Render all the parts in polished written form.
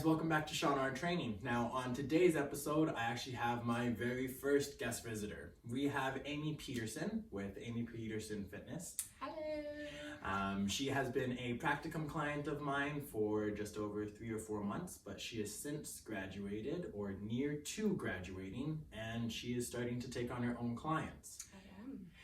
welcome back to Shawnrtraining. Now on today's episode, I actually have my very first guest visitor. We have Amy Petersen with Amypetersenfitness. Hello. She has been a practicum client of mine for just over 3 or 4 months, but she has since graduated or near to graduating, and she is starting to take on her own clients.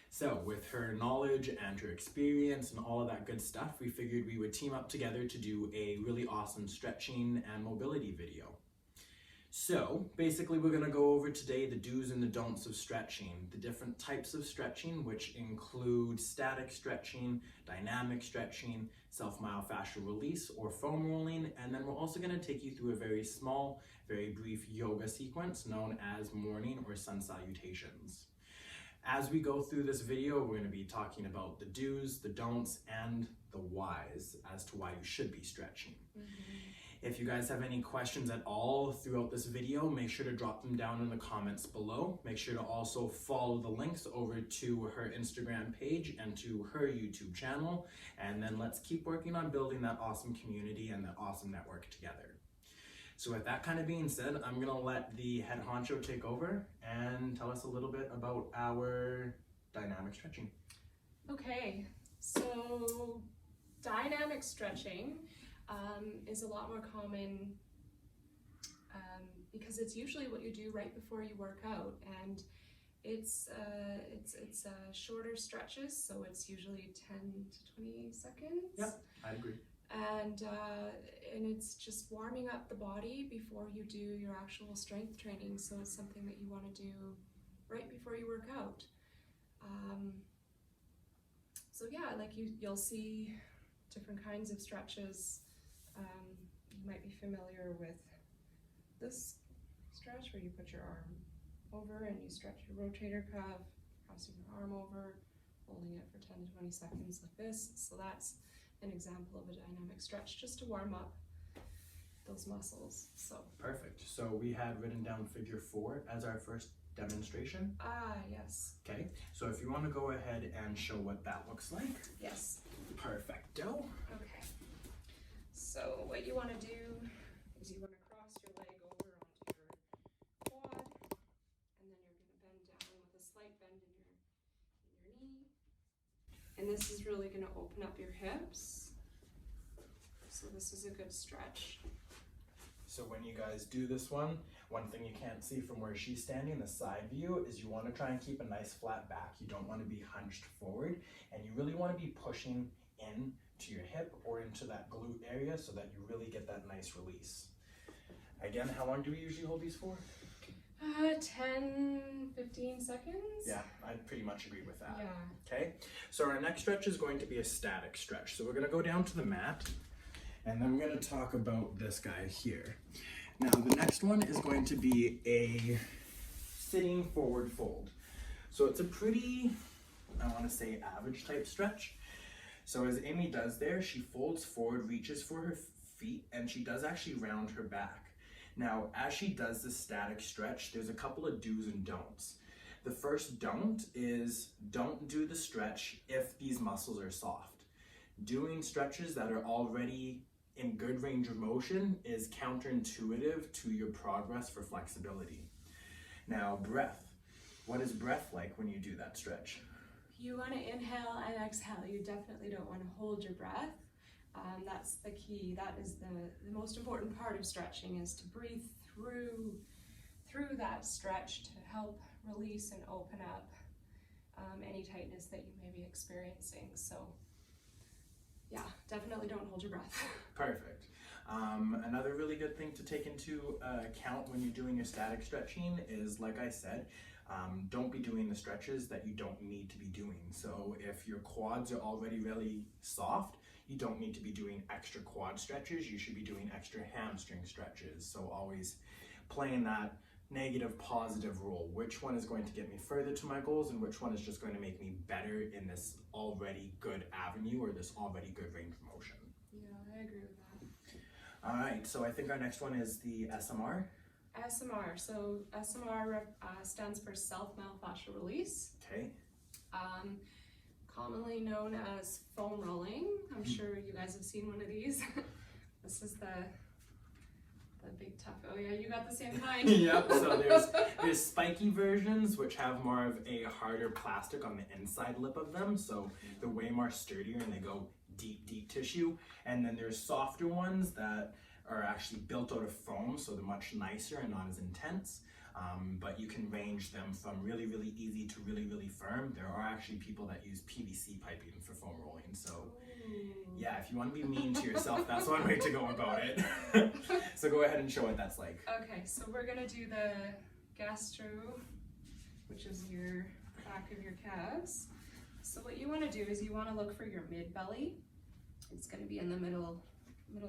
So with her knowledge and her experience and all of that good stuff, we figured we would team up together to do a really awesome stretching and mobility video. So basically we're gonna go over today the do's and the don'ts of stretching, the different types of stretching, which include static stretching, dynamic stretching, self-myofascial release or foam rolling, and then we're also gonna take you through a very small, very brief yoga sequence known as morning or sun salutations. As we go through this video, we're going to be talking about the do's, the don'ts, and the whys as to why you should be stretching. If you guys have any questions at all throughout this video, make sure to drop them down in the comments below. Make sure to also follow the links over to her Instagram page and to her YouTube channel. And then let's keep working on building that awesome community and that awesome network together. So with that kind of being said, I'm gonna let the head honcho take over and tell us a little bit about our dynamic stretching. Okay, so dynamic stretching is a lot more common because it's usually what you do right before you work out, and it's shorter stretches, so it's usually 10 to 20 seconds. Yep, I agree. And it's just warming up the body before you do your actual strength training, so it's something that you want to do right before you work out. So yeah, like you'll see different kinds of stretches. You might be familiar with this stretch where you put your arm over and you stretch your rotator cuff, crossing your arm over, holding it for 10 to 20 seconds like this. So that's an example of a dynamic stretch, just to warm up those muscles. So perfect. So we had written down figure 4 as our first demonstration. Yes. Okay, so if you want to go ahead and show what that looks like. Yes. Perfecto. Okay, so what you want to do is you want to cross your leg over onto your quad, and then you're going to bend down with a slight bend in your knee. And this is really going to open up your hips. So this is a good stretch. So when you guys do this one thing you can't see from where she's standing, the side view, is you want to try and keep a nice flat back. You don't want to be hunched forward, and you really want to be pushing in to your hip or into that glute area so that you really get that nice release. Again, how long do we usually hold these for? 10, 15 seconds. Yeah, I pretty much agree with that. Yeah. Okay, so our next stretch is going to be a static stretch. So we're gonna go down to the mat, and then we're gonna talk about this guy here. Now the next one is going to be a sitting forward fold. So it's a pretty, I wanna say, average type stretch. So as Amy does there, she folds forward, reaches for her feet, and she does actually round her back. Now, as she does this static stretch, there's a couple of do's and don'ts. The first don't is don't do the stretch if these muscles are soft. Doing stretches that are already in good range of motion is counterintuitive to your progress for flexibility. Now, breath. What is breath like when you do that stretch? You want to inhale and exhale. You definitely don't want to hold your breath. That's the key. That is the most important part of stretching, is to breathe through that stretch to help release and open up any tightness that you may be experiencing. So yeah, definitely don't hold your breath. Perfect. Another really good thing to take into account when you're doing your static stretching is, like I said, don't be doing the stretches that you don't need to be doing. So if your quads are already really soft, you don't need to be doing extra quad stretches. You should be doing extra hamstring stretches. So always playing that negative positive rule. Which one is going to get me further to my goals, and which one is just going to make me better in this already good avenue or this already good range of motion? Yeah, I agree with that. All right, so I think our next one is the SMR. SMR. So SMR stands for self-myofascial release. Okay. Commonly known as foam rolling. I'm sure you guys have seen one of these. This is the The big tough. Oh yeah, you got the same kind. Yep. So there's spiky versions which have more of a harder plastic on the inside lip of them, so they're way more sturdier and they go deep tissue. And then there's softer ones that are actually built out of foam, so they're much nicer and not as intense. But you can range them from really easy to really firm. There are actually people that use PVC piping for foam rolling. So yeah, if you want to be mean to yourself, that's one way to go about it. So go ahead and show what that's like. Okay, so we're gonna do the gastro, which is your back of your calves. So what you want to do is you want to look for your mid belly. It's going to be in the middle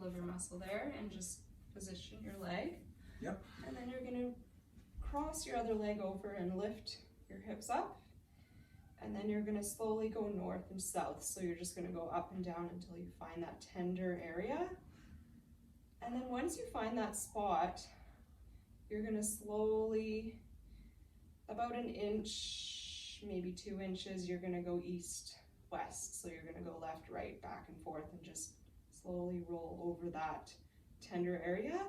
of your muscle there, and just position your leg. Yep. And then you're going to cross your other leg over and lift your hips up. And then you're going to slowly go north and south. So you're just going to go up and down until you find that tender area. And then once you find that spot, you're going to slowly, about an inch, maybe 2 inches, you're going to go east, west. So you're going to go left, right, back and forth, and just slowly roll over that tender area.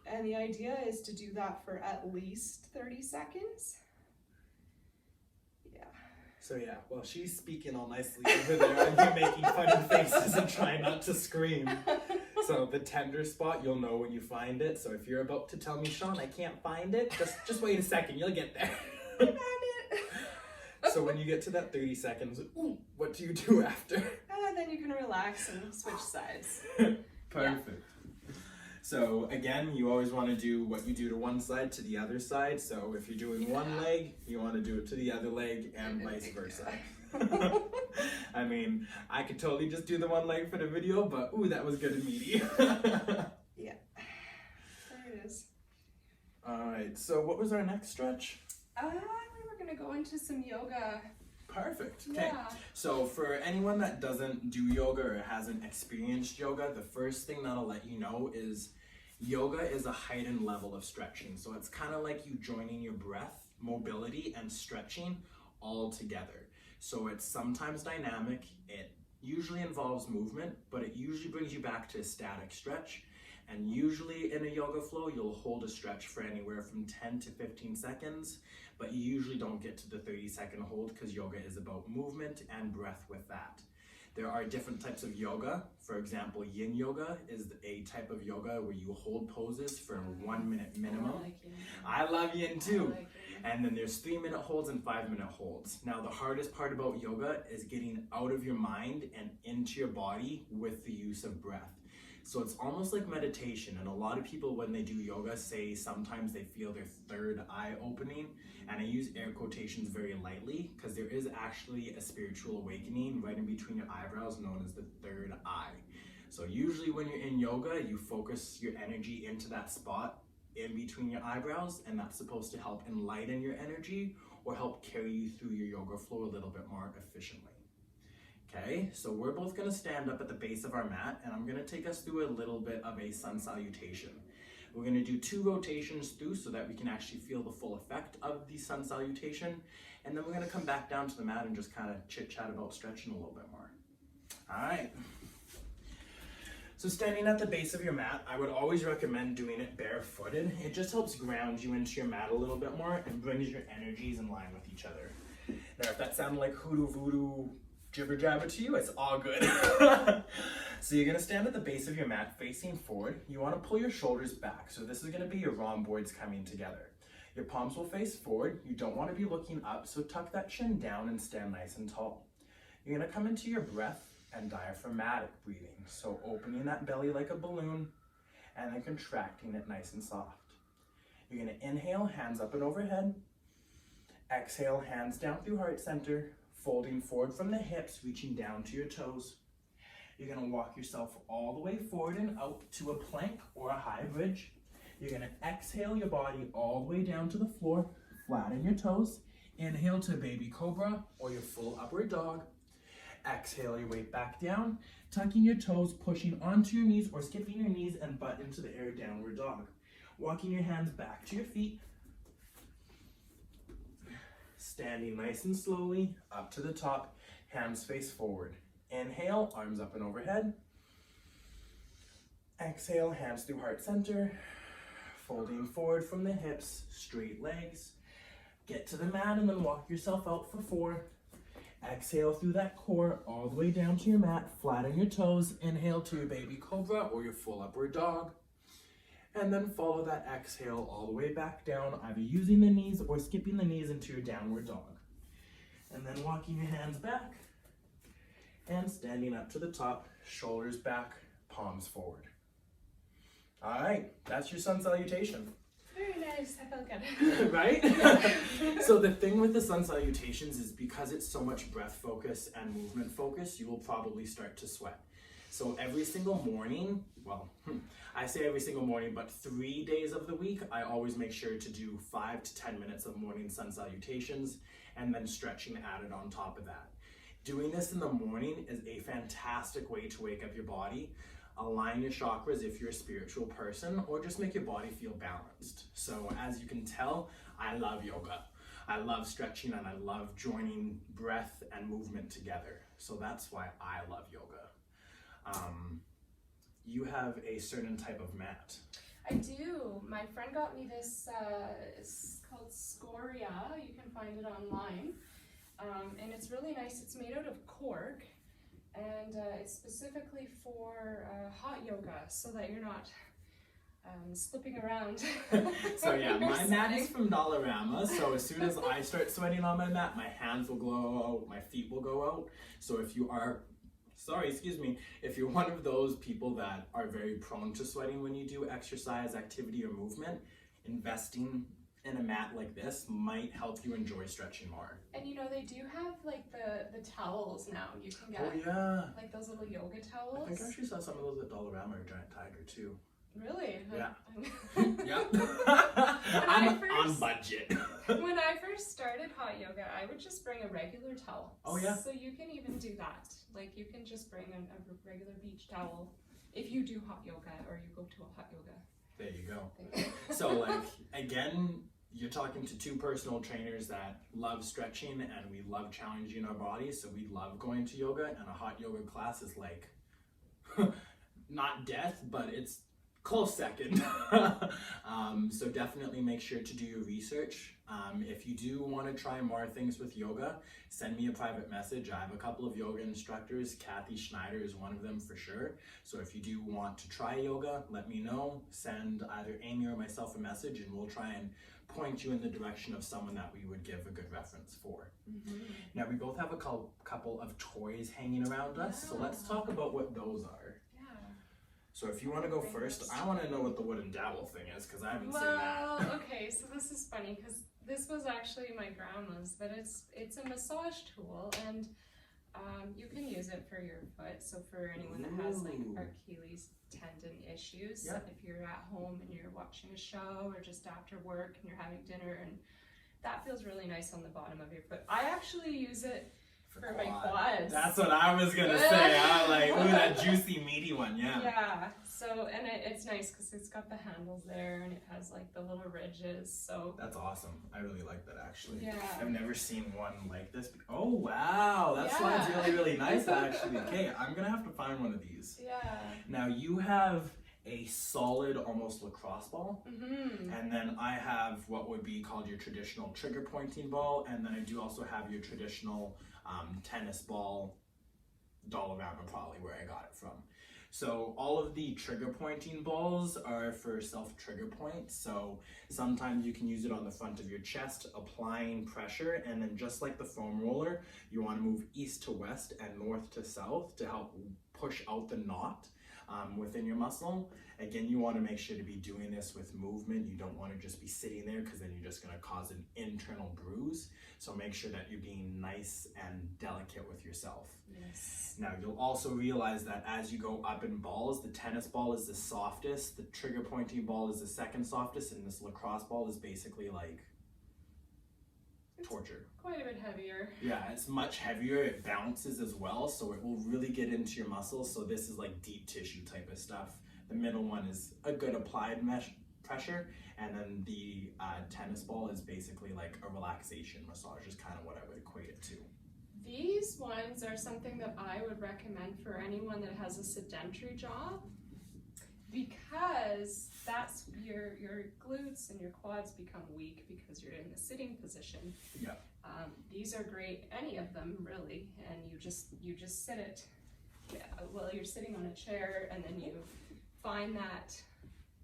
And the idea is to do that for at least 30 seconds. Yeah. So yeah, well, she's speaking all nicely over there and you're making funny faces and trying not to scream. So the tender spot, you'll know when you find it. So if you're about to tell me, Shawn, I can't find it, just wait a second, you'll get there. I found it. So when you get to that 30 seconds, ooh, what do you do after? Then you can relax and switch sides. Perfect. Yeah. So again, you always want to do what you do to one side to the other side. So if you're doing one leg, you want to do it to the other leg and vice versa. I mean, I could totally just do the one leg for the video, but ooh, that was good and meaty. Yeah, there it is. All right, so what was our next stretch? We were gonna go into some yoga. Perfect. Okay. Yeah. So for anyone that doesn't do yoga or hasn't experienced yoga, the first thing that'll let you know is yoga is a heightened level of stretching. So it's kind of like you joining your breath, mobility, and stretching all together. So it's sometimes dynamic. It usually involves movement, but it usually brings you back to a static stretch. And usually in a yoga flow, you'll hold a stretch for anywhere from 10 to 15 seconds, but you usually don't get to the 30-second hold because yoga is about movement and breath with that. There are different types of yoga. For example, yin yoga is a type of yoga where you hold poses for 1 minute minimum. I love yin too. And then there's 3-minute holds and 5-minute holds. Now the hardest part about yoga is getting out of your mind and into your body with the use of breath. So it's almost like meditation, and a lot of people when they do yoga say sometimes they feel their third eye opening, and I use air quotations very lightly because there is actually a spiritual awakening right in between your eyebrows known as the third eye. So usually when you're in yoga, you focus your energy into that spot in between your eyebrows, and that's supposed to help enlighten your energy or help carry you through your yoga flow a little bit more efficiently. Okay, so we're both going to stand up at the base of our mat, and I'm going to take us through a little bit of a sun salutation. We're going to do 2 rotations through so that we can actually feel the full effect of the sun salutation, and then we're going to come back down to the mat and just kind of chit-chat about stretching a little bit more. All right. So standing at the base of your mat, I would always recommend doing it barefooted. It just helps ground you into your mat a little bit more and brings your energies in line with each other. Now, if that sounded like hoodoo voodoo jibber jabber to you, it's all good. So you're gonna stand at the base of your mat facing forward. You wanna pull your shoulders back. So this is gonna be your rhomboids coming together. Your palms will face forward. You don't wanna be looking up, so tuck that chin down and stand nice and tall. You're gonna come into your breath and diaphragmatic breathing. So opening that belly like a balloon and then contracting it nice and soft. You're gonna inhale, hands up and overhead. Exhale, hands down through heart center. Folding forward from the hips, reaching down to your toes. You're gonna walk yourself all the way forward and out to a plank or a high bridge. You're gonna exhale your body all the way down to the floor, flatten your toes. Inhale to baby cobra or your full upward dog. Exhale your weight back down, tucking your toes, pushing onto your knees or skipping your knees and butt into the air, downward dog. Walking your hands back to your feet. Standing nice and slowly up to the top, hands face forward. Inhale, arms up and overhead. Exhale, hands through heart center. Folding forward from the hips, straight legs. Get to the mat and then walk yourself out for 4. Exhale through that core all the way down to your mat. Flatten your toes. Inhale to your baby cobra or your full upward dog. And then follow that exhale all the way back down, either using the knees or skipping the knees into your downward dog. And then walking your hands back and standing up to the top, shoulders back, palms forward. All right, that's your sun salutation. Very nice, I felt good. Right? So the thing with the sun salutations is because it's so much breath focus and movement focus, you will probably start to sweat. So every single morning, well, I say every single morning, but 3 days of the week, I always make sure to do 5 to 10 minutes of morning sun salutations and then stretching added on top of that. Doing this in the morning is a fantastic way to wake up your body, align your chakras if you're a spiritual person, or just make your body feel balanced. So as you can tell, I love yoga. I love stretching and I love joining breath and movement together. So that's why I love yoga. You have a certain type of mat. I do. My friend got me this, it's called Scoria. You can find it online. And it's really nice. It's made out of cork. And it's specifically for hot yoga so that you're not slipping around. So yeah, my mat is from Dollarama. So as soon as I start sweating on my mat, my hands will glow out, my feet will go out. So if you are, if you're one of those people that are very prone to sweating when you do exercise, activity, or movement, investing in a mat like this might help you enjoy stretching more. And you know, they do have like the towels now. You can get like those little yoga towels. I think I actually saw some of those at Dollarama or Giant Tiger too. Really? Yeah. Yeah. I'm on budget. When I first started hot yoga, I would just bring a regular towel. Oh yeah. So you can even do that. Like you can just bring a regular beach towel if you do hot yoga or you go to a hot yoga. There you go. So like, again, you're talking to 2 personal trainers that love stretching and we love challenging our bodies. So we love going to yoga, and a hot yoga class is like, not death, but it's close second. So definitely make sure to do your research. If you do want to try more things with yoga, send me a private message. I have a couple of yoga instructors. Kathy Schneider is one of them for sure. So if you do want to try yoga, let me know. Send either Amy or myself a message and we'll try and point you in the direction of someone that we would give a good reference for. Mm-hmm. Now we both have a couple of toys hanging around us. So let's talk about what those are. So if you want to go first, I want to know what the wooden dowel thing is because I haven't seen that. Well, okay, so this is funny because this was actually my grandma's, but it's a massage tool, and you can use it for your foot. So for anyone that has like Achilles tendon issues, if you're at home and you're watching a show or just after work and you're having dinner, and that feels really nice on the bottom of your foot. I actually use it for my quads. That's what I was gonna say. I like, ooh, that juicy meaty one, yeah. Yeah. So, and it's nice because it's got the handles there and it has like the little ridges. So that's awesome. I really like that actually. Yeah. I've never seen one like this. Oh wow, that slide's really nice actually. Okay, I'm gonna have to find one of these. Yeah. Now you have a solid, almost lacrosse ball, and then I have what would be called your traditional trigger pointing ball, and then I do also have your traditional tennis ball. Dollarama probably where I got it from. So all of the trigger pointing balls are for self trigger point. So sometimes you can use it on the front of your chest, applying pressure, and then just like the foam roller, you want to move east to west and north to south to help push out the knot within your muscle. Again, you want to make sure to be doing this with movement. You don't want to just be sitting there because then you're just going to cause an internal bruise. So make sure that you're being nice and delicate with yourself. Yes. Now you'll also realize that as you go up in balls, the tennis ball is the softest, the trigger pointing ball is the second softest, and this lacrosse ball is basically like torture. Quite a bit heavier. Yeah, it's much heavier. It bounces as well, so it will really get into your muscles. So this is like deep tissue type of stuff. The middle one is a good applied pressure, and then the tennis ball is basically like a relaxation massage is kind of what I would equate it to. These ones are something that I would recommend for anyone that has a sedentary job. because that's your glutes and your quads become weak because you're in the sitting position. Yeah. These are great, any of them really, and you just sit it. Yeah, well, you're sitting on a chair, and then you find that,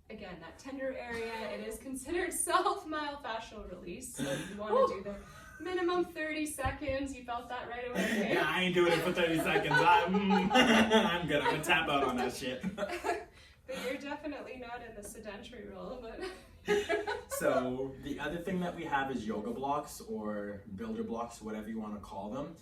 again, that tender area. It is considered myofascial release, so you want to do the minimum 30 seconds. You felt that right away. Yeah, I ain't doing it for 30 seconds. I'm good. I'm gonna tap out on that shit. But you're definitely not in the sedentary role, but. So the other thing that we have is yoga blocks or builder blocks, whatever you want to call them.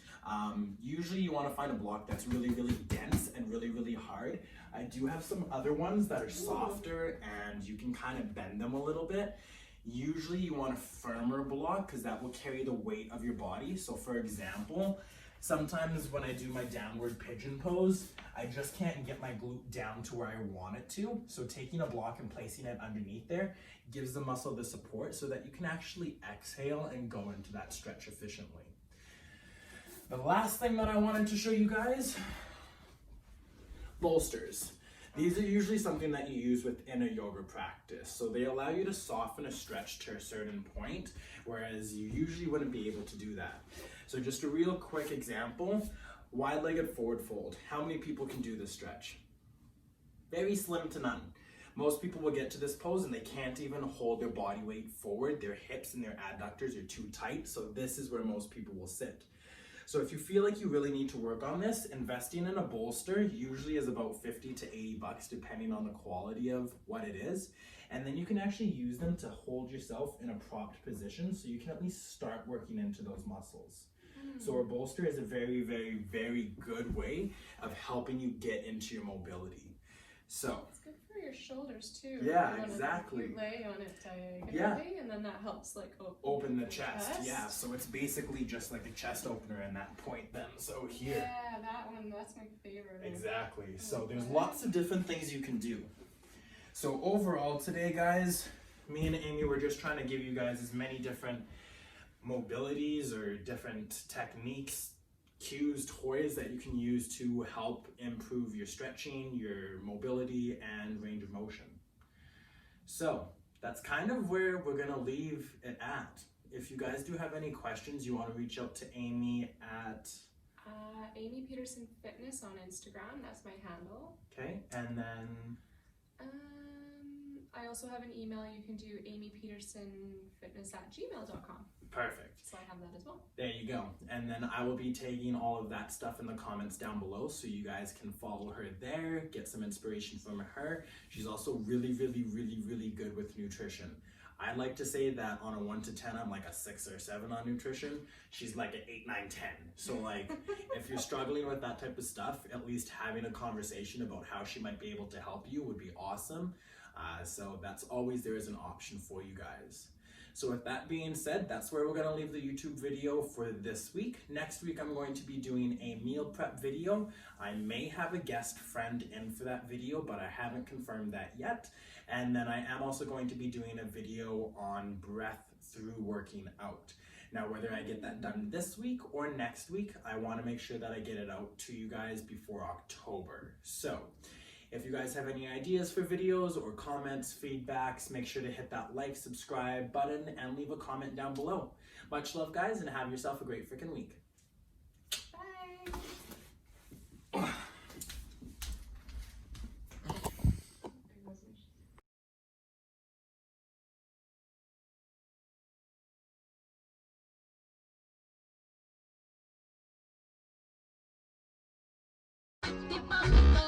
Usually you want to find a block that's really, really dense and really, really hard. I do have some other ones that are softer and you can kind of bend them a little bit. Usually you want a firmer block because that will carry the weight of your body. So for example, sometimes when I do my downward pigeon pose, I just can't get my glute down to where I want it to. So taking a block and placing it underneath there gives the muscle the support so that you can actually exhale and go into that stretch efficiently. The last thing that I wanted to show you guys, bolsters. These are usually something that you use within a yoga practice. So they allow you to soften a stretch to a certain point, whereas you usually wouldn't be able to do that. So just a real quick example, wide-legged forward fold. How many people can do this stretch? Very slim to none. Most people will get to this pose and they can't even hold their body weight forward. Their hips and their adductors are too tight. So this is where most people will sit. So if you feel like you really need to work on this, investing in a bolster usually is about 50 to 80 bucks depending on the quality of what it is. And then you can actually use them to hold yourself in a propped position so you can at least start working into those muscles. So a bolster is a very, very, very good way of helping you get into your mobility. So it's good for your shoulders too. Yeah, exactly. You lay on it diagonally, yeah, and then that helps like open the chest. Yeah, so it's basically just like a chest opener in that point then. So here. Yeah, that one, that's my favorite. Exactly. So there's lots of different things you can do. So overall today, guys, me and Amy were just trying to give you guys as many different mobilities or different techniques, cues, toys that you can use to help improve your stretching, your mobility, and range of motion. So that's kind of where we're gonna leave it at. If you guys do have any questions, you want to reach out to Amy at Amypetersenfitness on Instagram. That's my handle. Okay, and then I also have an email. You can do amypetersenfitness@gmail.com. Perfect. So I have that as well. There you go. And then I will be tagging all of that stuff in the comments down below so you guys can follow her there, get some inspiration from her. She's also really, really, really, really good with nutrition. I like to say that on a 1 to 10, I'm like a 6 or 7 on nutrition. She's like an 8, 9, 10. So like, if you're struggling with that type of stuff, at least having a conversation about how she might be able to help you would be awesome. So that's always there is an option for you guys. So with that being said, that's where we're gonna leave the YouTube video for this week. Next week, I'm going to be doing a meal prep video. I may have a guest friend in for that video, but I haven't confirmed that yet. And then I am also going to be doing a video on breath through working out. Now, whether I get that done this week or next week, I wanna make sure that I get it out to you guys before October. So, if you guys have any ideas for videos or comments, feedbacks, make sure to hit that like, subscribe button and leave a comment down below. Much love, guys, and have yourself a great freaking week. Bye.